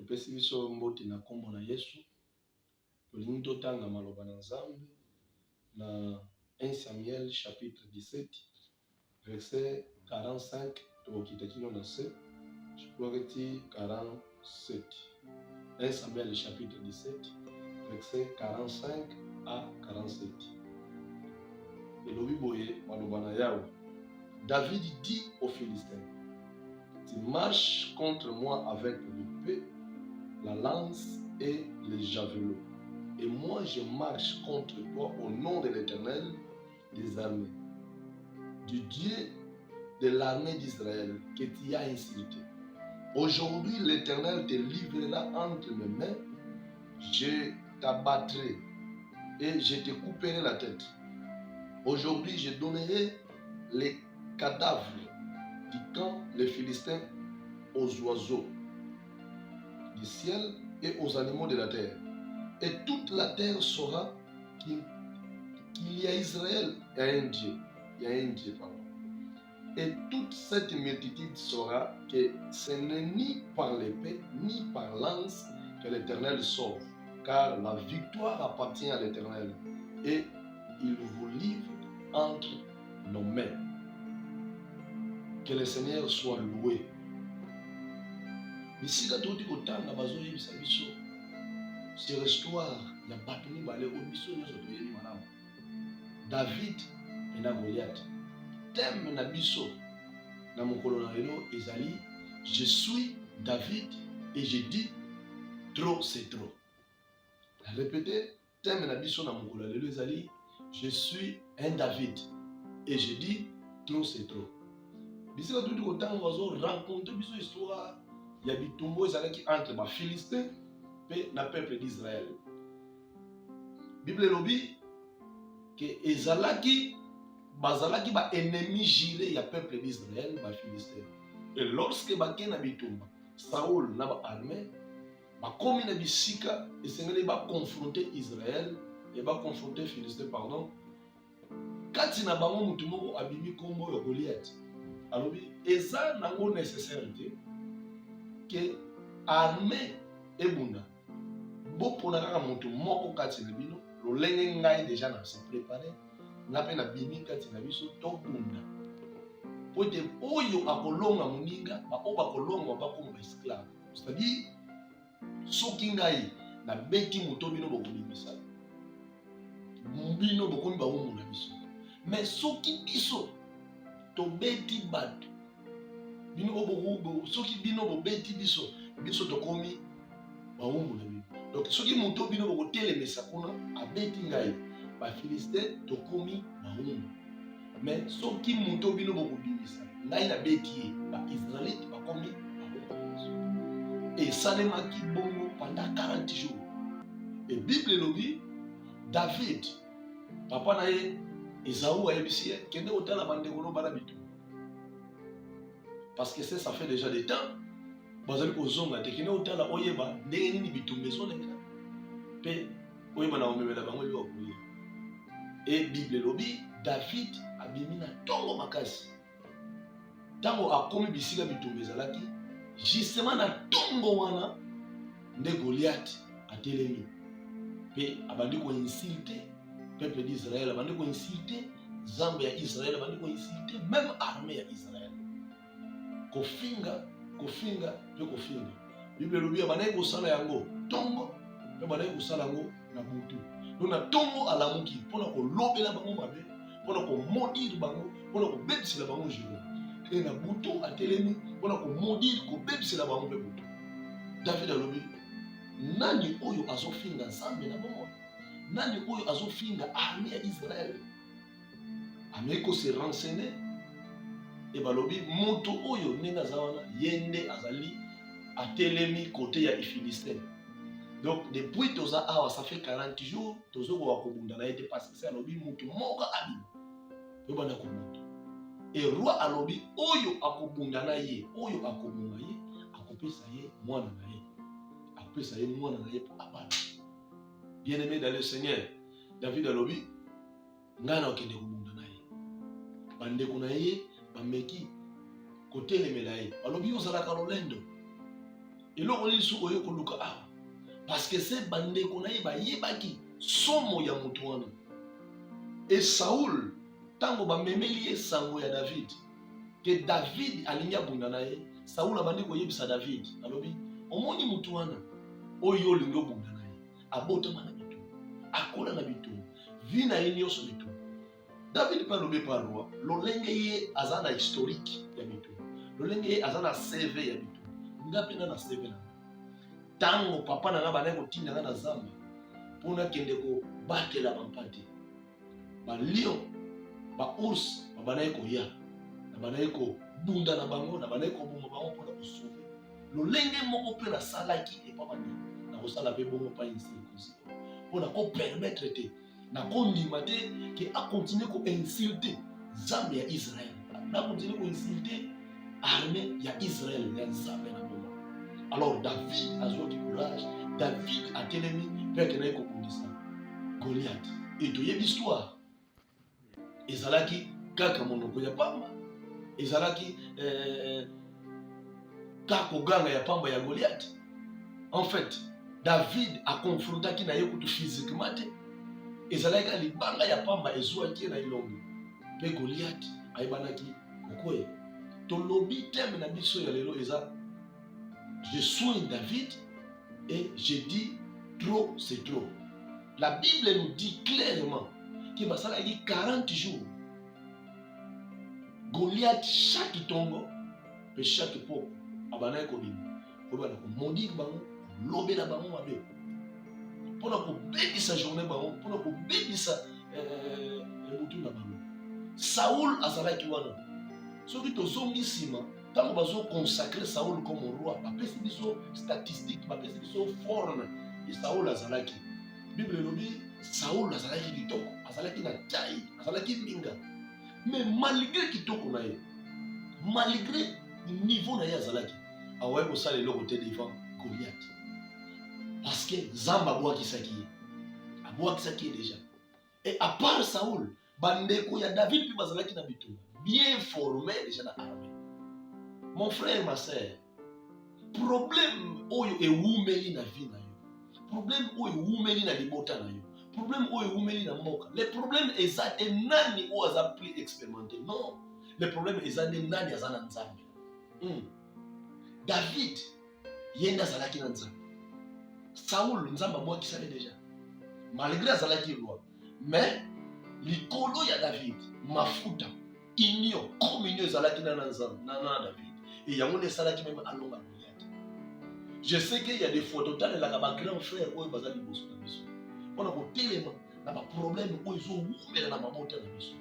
topesi biso mbote na kombo na Yesu. Tolingi totanga maloba na Nzambe na 1 Samuel chapitre 17 verset 45 tokita kino na 7 jusqu'au 47. 1 Samuel chapitre 17 verset 45 à 47. Elobi boye maloba na Yahweh. David dit aux Philistins: tu marches contre moi avec l'épée, la lance et les javelots. Et moi je marche contre toi au nom de l'Éternel des armées, du Dieu de l'armée d'Israël que tu as insulté. Aujourd'hui l'Éternel te livrera entre mes mains, je t'abattrai et je te couperai la tête. Aujourd'hui je donnerai les cadavres du camp les Philistins aux oiseaux du ciel et aux animaux de la terre. Et toute la terre saura qu'il y a Israël et un Dieu. Il y a un Dieu, pardon. Et toute cette multitude saura que ce n'est ni par l'épée, ni par lance que l'Éternel sauve, car la victoire appartient à l'Éternel, et il vous livre entre nos mains. Que le Seigneur soit loué. Bisika toti kotanga bazoyebisa biso sur histoire ya bato mibale oyo biso nyonso toyebi malamu. David na Goliath. Thème na biso na mokolo na lelo ezali je suis David et je dis trop c'est trop. Répétez, thème na biso na mokolo na lelo ezali je suis un David et je dis trop c'est trop. Bisika toti kotanga bazo rencontrer biso histoire ya bitumbo ezalaki entre ba Philistins et le peuple d'Israël. Bible lobi que ezalaki bazalaki ba ennemi juré ya peuple d'Israël ba Philistins. Et lorsque bakena na bitumba Saul na ba armée ba komi na bisika esengeli ba confronter Israël et ba confronter Philistins pardon. Kati na bango mutu moko abimi kombo ya Goliath. Alobi eza nango nécessaire que armée ebunda bopona kaka moto moko kati na bino lolenge ngai déjà na se préparer nga pe na bimi kati na biso tobunda po te oyo akolonga moninga baoyo bakolonga bakoma esclave. C'est-à-dire soki ngai na beti moto bino bokobimisa bino bokomi bawumbu na biso, mais soki biso tobeti bato bino obokubo soki bino bobeti biso tokomi bawumbu na bino. Donc soki moto bino bokotelemisa kuna abeti ngai ba Philistins tokomi bawumbu, mais soki moto bino bokobimisa ngai na beti ye ba Israélite bakomi bawumbu. Et salemaki bongo pendant 40 jours. Et Bible lobi David papa na ye Esaü ayebisi ye kende otala bandeko no bana bitu. Parce que ça fait déjà des temps. Bazali kozonga te kende otala oyeba ndenge nini bitumba ezoleka pe oyeba na omemela bango liwa kolia. Et Bible lobi David abimi na tongo makasi. Tango akomi bisika bitumba ezalaki justement na tongo wana nde Goliath atelemi pe abandi ko insulter peuple d'Israël, abandi ko insulter Nzambe ya Israël, abandi ko insulter même armée ya Israël. Kofinga pe kofinga. Bible lobi abandi kosala yango tongo pe abandi kosala yango na butu. Donc na tongo alamuki pona kolobela bango mabe, pona ko maudire bango, pona ko bebisela bango jelo. Et na butu atelemi pona ko maudire ko bebisela bango pe butu. David alobi nani oyo azofinga Nzambe na bango? Nani oyo azofinga armée ya Israël? Ameko se renseigner et balobi moto oyo nenga zawana yende azali atelemi côté ya Philistin. Donc depuis toza awa ça fait 40 jours tozo ko bakobunda na été parce que c'est alobi moto moko abi pe bana ko moto. Et roi alobi oyo akobunda na ye, oyo akobunga ye, akopesa ye mwana na ye. Akopesa ye mwana na ye pour abana. Bien-aimé dans le Seigneur, David alobi ngana okende kubunda na ye. Bandeko na ye bameki kotelemela ye. Alobi ozalaka lolendo. eloko nini soki oye koluka awa parce que se bandeko na ye bayebaki somo ya moto wana. Et Saoul tango bamemeli ye sango ya David ke David alingi abunda na ye, Saoul abandi koyebisa David alobi omoni moto wana oyo olingi obunda na ye abotama na bitumba akola na bitumba vi na ye nyonso bitumba. David mpe alobi pa roi lolenge ye aza na historique ya bitumba, lolenge ye aza na CV ya bitumba, nga mpe na CV na tango papa na nga banaye kotinda nga na zamba mpona kende kobatela bampate balion baours babanaye koya na banaye kobunda na bango na banaye koboma bango mpona kosauve lolenge moko mpe nasalaki epa bani na kosala mpe bongo mpa insécurité mpona kopermettre te na kondima te ke akontinue koinsulte nzambe ya Israel, na kontinue koinsulte armée ya Israel ya nzambe na bongo. Alors David azwaki courage, David atelemi mpe akenaki kobundisa Goliath. Et toyebi histoire ezalaki kaka monoko ya pamba, ezalaki kaka koganga ya pamba ya Goliath. En fait David akonfrontaki na ye kutu physiquement te, ezalaki ka libanga ya pamba ezwaki na elongi mpe Goliath ayebanaki kokoya. Tolobi teme na biso ya lelo eza je soigne David et je dis trop c'est trop. La Bible nous dit clairement qu'il va s'arrêter 40 jours. Goliath chaque tongo et chaque poko abanaye kobima kobana ko maudire bango lobela bango mabe pona ko bebisa journée bango pona ko bebisa mutu na bango. Saoul azalaki wana soki tozongi sima tango bazo consacrer Saoul comme roi bapesi biso statistique bapesi biso forme et Saoul azalaki Bible elobi Saoul azalaki kitoko azalaki na tai azalaki minga mais malgré kitoko na ye malgré niveau na ye azalaki awaye kosala eloko te devant Goliath parce que Nzambe abwakisaki ye déjà. Et à part Saoul bandeko ya David mpe bazalaki na bitumba bien formé déjà na armée. Mon frère, ma sœur, problème oyo ewumeli na vie na yo, problème oyo ewumeli na libota na yo, problème oyo ewumeli na moka, les problèmes eza te nani oyo aza plus expérimenté. Non, les problèmes eza te nani aza na Nzambe. David yenda azalaki na Nzambe. Saoul Nzambe abwakisaki déjà malgré azalaki roi, mais likolo ya David mafuta union communion ezalaki na Nzambe na David. Et yango ne salaki même alonga Goliath. Je sais qu'il y a des fois total la ba grand frère oyo bazali boso na biso. On a ko telema na ba problème oyo zo wumela na mabota na biso.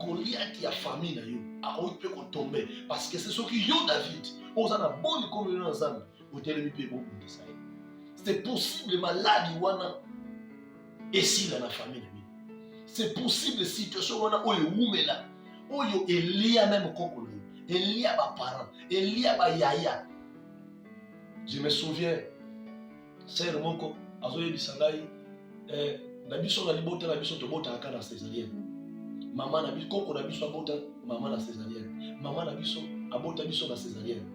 Goliath ya famille na yo a oyo pe ko tomber parce que c'est ce qui yo David ozana bonne communion ensemble au telemi pe bon ndisa. C'est possible maladie wana esila na famille na yo. C'est possible situation wana oyo wumela oyo elia même koko na yo. Il y a des parents, il y a des yaya. Je me souviens, sœur Moko, Azoye Bisangai, Nabiso na libota Nabiso to bota akana césarienne. Maman Nabiso Koko Nabiso abota maman na césarienne. Maman Nabiso abota biso na césarienne.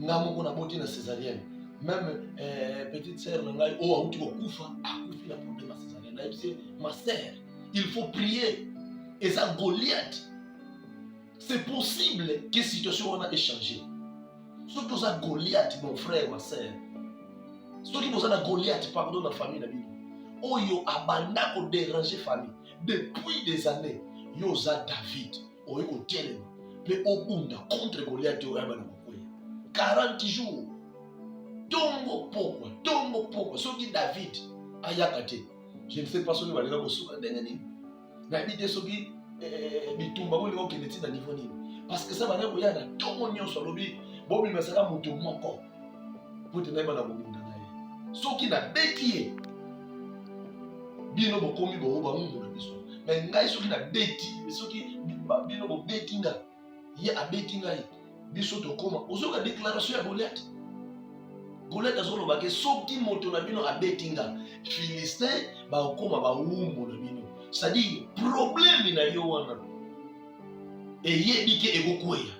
Ngamoko na boti na césarienne. Même petite sœur Nangai o auti ko kufa akufi na problème na césarienne. Na dit ma sœur, il faut prier. Et ça Goliath. C'est possible que la situation a changé. Surtout ça Goliath, mon frère, ma sœur. Surtout ça Goliath, pardon, la famille. Oyo abanda ko déranger famille. Depuis des années, yo za David, oyo ko telema, pe obunda contre Goliath yo abana kokoya. 40 jours. Tongo pokwa. Soki David ayakate. Je ne sais pas si on va aller au souka ndengeni. Na bité soki bitumba wole ko keneti na niveau nini parce que ça va na koya na tongo nyonso lobi bobi masaka mutu moko pote na bana bobunda na ye soki na beti bino bokomi bo ba mungu na biso mais ngai soki na beti soki bino bo beti nga ye abeti ngai biso to koma ozoka déclaration ya Goliath azoloba ke soki moto na bino abeti nga Philistin ba koma ba wumbu na bino. C'est-à-dire, problème na yo wana. Et yebike egokweya.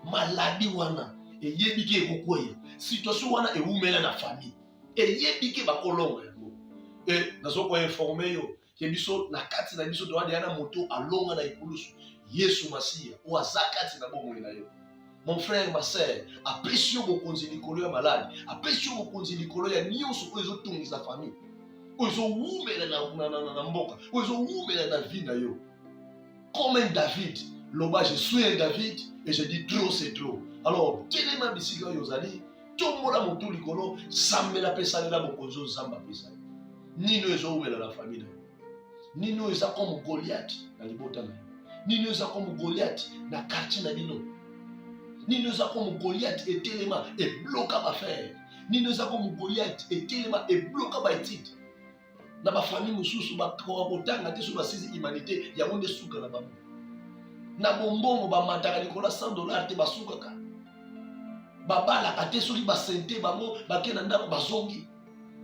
Maladie wana. eyebiki ekokweya situation wana ewumela na famille eyebiki bakolonga yango nazokoya informe yo ke biso na kati na biso towana yana moto alonga na ekulusu Yesu Masiya oyo aza kati na bomoi na yo. Mon frère, ma sœur, apesi yo bokonzi likolo ya maladi, apesi yo bokonzi likolo ya nyonso oyo ezotungisa famille, oyo ezowumela na mboka, oyo ezowumela na vie na yo. Comme un David, loba je suis un David et je dis trop c'est trop. Alors, telema bisika oyo ozali, tombola motu likolo, sambela pesalela bokonzi oyo Nzambe apesali. Nino ezowumela na famille na yo. Nino eza comme Goliath na libota na yo. Nino eza comme Goliath na quartier na bino. Nino eza comme Goliath etelema et bloka ba faire. Nino eza comme Goliath etelema et bloka ba étude. Na ba famille mususu ba kotanga te sur ba sisi humanité ya monde suka na bango. Na bombongo ba mataka likola $100 te basuka ka. Babala kate soli ba sente bango bakena ndako bazongi.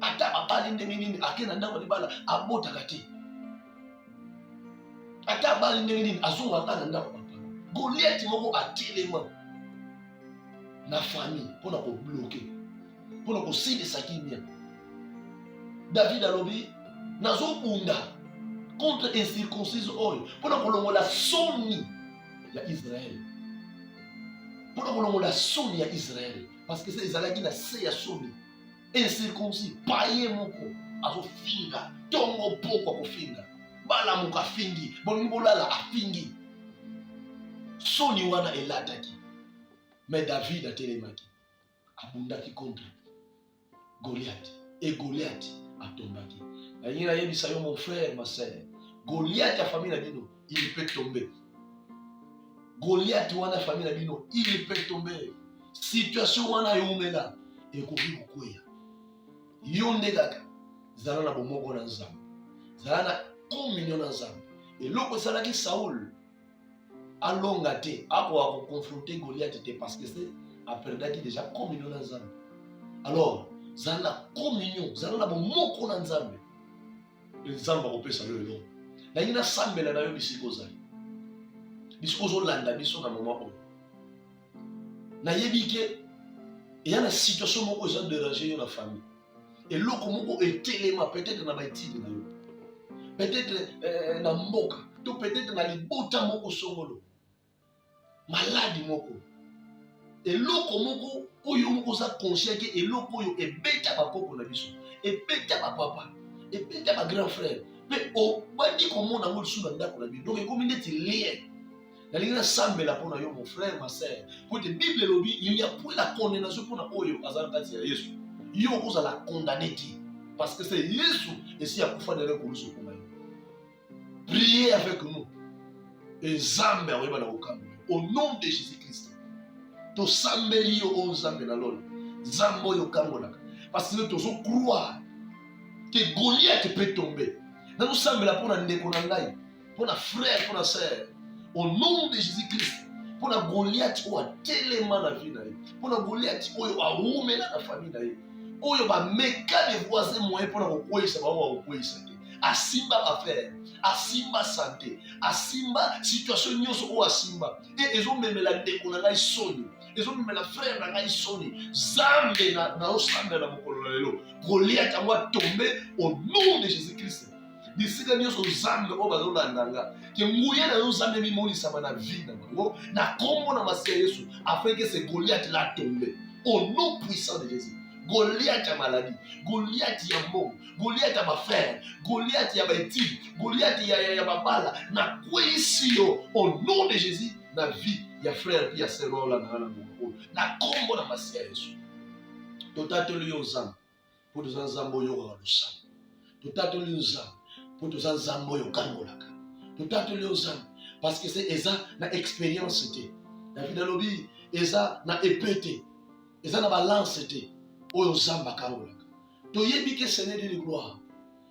Ata babali ndenge nini akena ndako libala abota kate. Ata bali ndenge nini azonga kana ndako papa. Goliath moko atelema na famille pour ko bloquer, pour ko silisa kimia. David alobi nazobunda contre incirconcision oyo pour ko longola soni ya Israël. Pour ko longola soni ya Israël parce que c'est ezalaki na se ya soni. Incirconcis paye moko azofinga tongo poko ko finga. Bala muka fingi, bolingo bolala afingi. Soni wana elataki. Mais David a télémaki. Abundaki contre Goliath. Et Goliath a tombaki. Il y a eu mon frère, ma soeur. Goliath a famille na bino, il peut tomber. Goliath wana famille na bino, il peut tomber. Situation wana yomela ekoki kokwea. Yonde kaka zala na bomoko na Nzambe. Zala na communion na Nzambe. Et loko salaki Saoul alonga te ako confronter Goliath te parce que c'est après daki déjà communion na Nzambe. Alors zala na communion, zala na bomoko na Nzambe. Nzambe akopesa yo elongo. Na yina sambela na yo bisiko zali. Bisiko zolanda biso na moment oyo. Na yebike il y a une situation moko eza déranger yo na famille. Et loko moko etelema peut-être na baitidi na yo. Peut-être na mboka, to peut-être na libota moko songolo. Maladi moko. Eloko moko oyo moko za conscient ke eloko oyo ebeta ba poko na biso. Ebeta ba papa, ebeta ba grand frère. Mais o bandi komona ngo suna ndako na biso. Donc ekomi neti lien. Na linga sambela pona yo mon frère, ma sœur. Pour te Bible lobi, il n'y a point la condamnation pona oyo azana kati ya Yesu. Yo ko za la condamner parce que c'est Yesu et si akufa na ko luso ko mayo. Priez avec nous. Et Nzambe aweba na okamba. Au nom de Jésus-Christ. To sambeli yo o Nzambe na lolo. Nzambe yo kangola. Parce que tozo croire que Goliath peut tomber. Na nous sambela pona ndeko na ngai, pona frère, pona sœur. Au nom de Jésus-Christ. Pona Goliath o atelema na vie na ye. Pona Goliath oyo awumela na famille na ye. Oyo ba meka les voisins moyens pona ko kwesa ba o kwesa. Asimba affaire, asimba santé, asimba situation nyonso o asimba. Et ils ont même la déconnaï soni. Ils ont même la frère na ngai soni. Zambe na osamba na mokolo lelo. Goliath a tombé au nom de Jésus-Christ. Disika nyonso zambe o bazolandanga. Ke nguye na yo zambe mimoni sama na vie na bango. Na kombo na masia Yesu afin que ce Goliath la tombe. Au nom puissant de Jésus. Goliath a maladie, Goliath a mbongo, Goliath a affaire, Goliath a étude, Goliath a babala, na kwesi yo au nom de Jésus na vie ya frère puis ya sœur là na kombo na masia Yesu. Totatoli yo nzambe pour tous nzambo yo ka lusam. Totatoli yo nzambe pour tous nzambo yo kangolaka. Totatoli yo nzambe parce que c'est eza na expérience te. David alobi eza na épée, eza na balance te. Oyo Nzambe akangolaka. Toyebi ke Seigneur de gloire.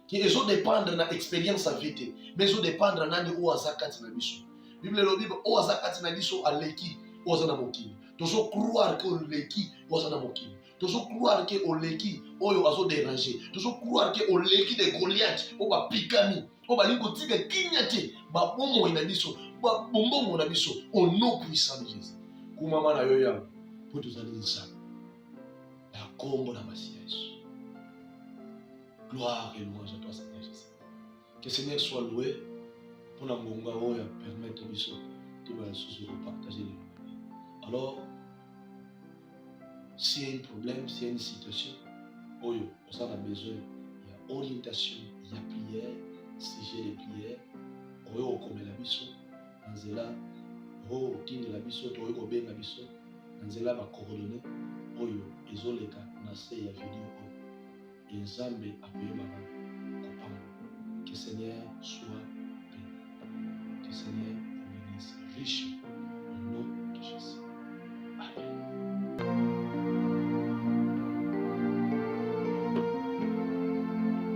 Ki ezo dépendre na expérience à vie, mais ezo dépendre nani o azakati na biso. Bible lobi o azakati na biso aleki o azana mokili. Tozo croire que oleki o azana mokili. Tozo croire que oleki oyo azo déranger. Tozo croire que oleki de Goliath o ba pikami, o ba lingo tiga kinyate, ba bomo na biso, ba bombongo na biso au nom puissant de Jésus. Kumama na yo ya pour tous aller ensemble. La combo la massiesse. Gloire et louange à toi, Seigneur Jésus. Que Seigneur soit loué pour la monga oya permettre aux gens de partager les. Alors, s'il y a un problème, s'il y a une situation, on a besoin, il y a orientation, il y a prière, sujet de prière, on comme la biso, Anzela, on tine la biso, on ben la biso, Anzela va coordonner, oyo, ezoleka, nase ya vidéo, et Nzambe appuyé maman, que Seigneur soit